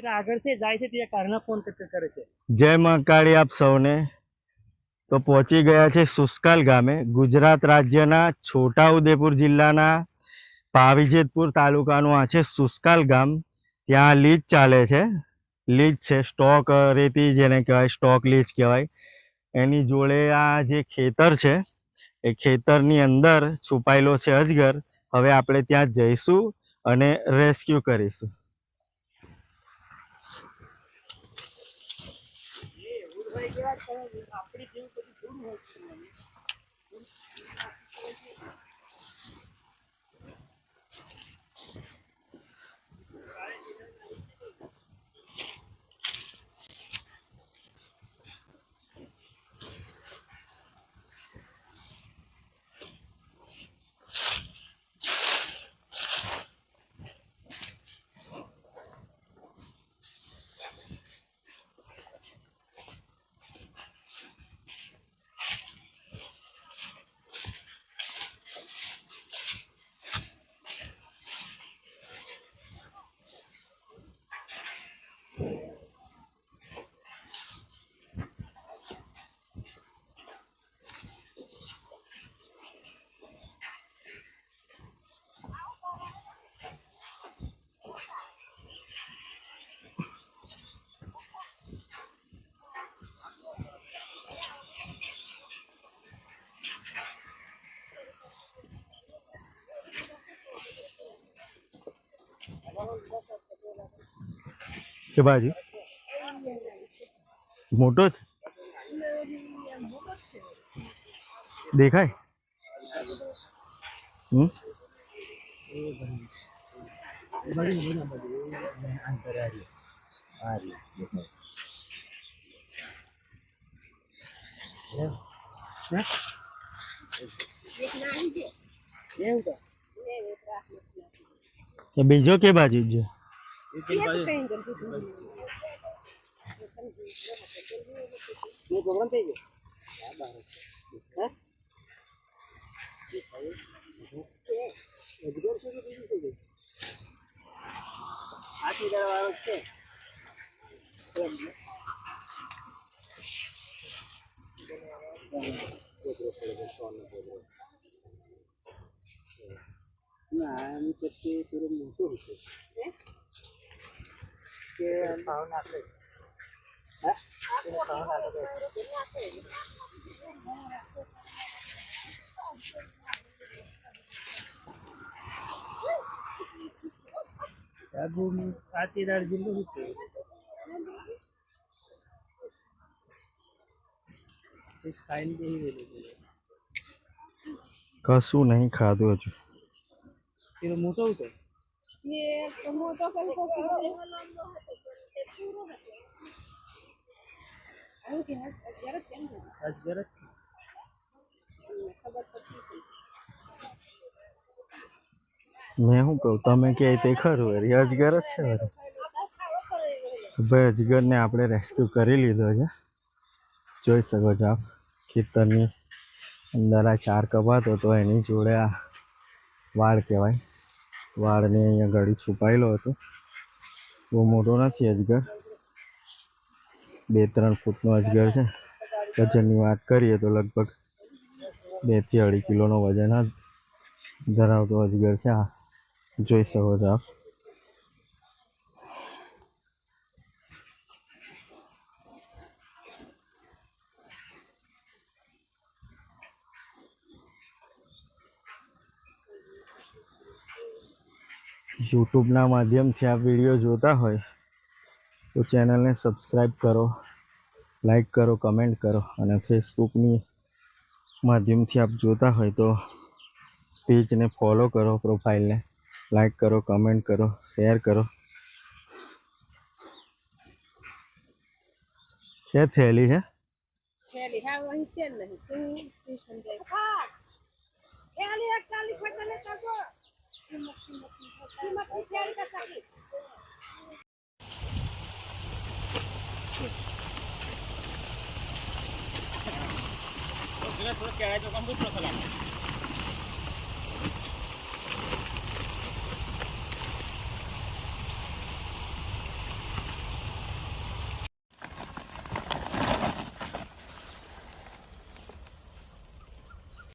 આગળ છે જાય છે ત્યાં કારના ફોન કરે છે। જય મહાકાળી આપ સૌને। તો પહોંચી ગયા છે સુસ્કાલ ગામે, ગુજરાત રાજ્યના છોટાઉદેપુર જિલ્લાના પાવીજેતપુર તાલુકાનું આ છે સુસ્કાલ ગામ। ત્યાં લીજ ચાલે છે, લીજ છે સ્ટોક રેતી જેને કહેવાય, સ્ટોક લીજ કહેવાય। એની જોડે આ જે ખેતર છે એ ખેતરની અંદર છુપાયેલો છે અજગર। હવે આપણે ત્યાં જઈશું અને રેસ્ક્યુ કરીશું। કે બાજુ મોટો છે, દેખાય? બીજો કે બાજુ છે? કશું નહીં ખાધું હજુ। મોટો હતો મેં શું કહું, તમે કહે તે ખરું, અજગર જ છે। ભાઈ અજગરને આપણે રેસ્ક્યુ કરી લીધો છે, જોઈ શકો છો આપ। ખેતરની અંદર આ ચાર કપાતો તો એની જોડે આ વાળ કહેવાય, વાળને અહીંયા ગળી છુપાયેલો હતો। બહુ મોટો નથી અજગર, 2-3 ફૂટનો અજગર છે। વજનની વાત કરીએ તો લગભગ 2 થી 2.5 કિલોનો વજન ધરાવતો અજગર છે આ, જોઈ શકો છો આપ। યુટ્યુબના માધ્યમથી આ વિડીયો જોતા હોય તો ચેનલને સબસ્ક્રાઈબ કરો, લાઈક કરો, કમેન્ટ કરો। અને ફેસબુકની માધ્યમથી આપ જોતા હોય તો પેજને ફોલો કરો, પ્રોફાઇલને લાઈક કરો, કમેન્ટ કરો, શેર કરો। છે થેલી છે? થેલી હા વહી છે નહીં તું સમજાય હા થેલી એક ચાલી ખતને કાકો थोड़ा क्या है जो कंप्यूटर चला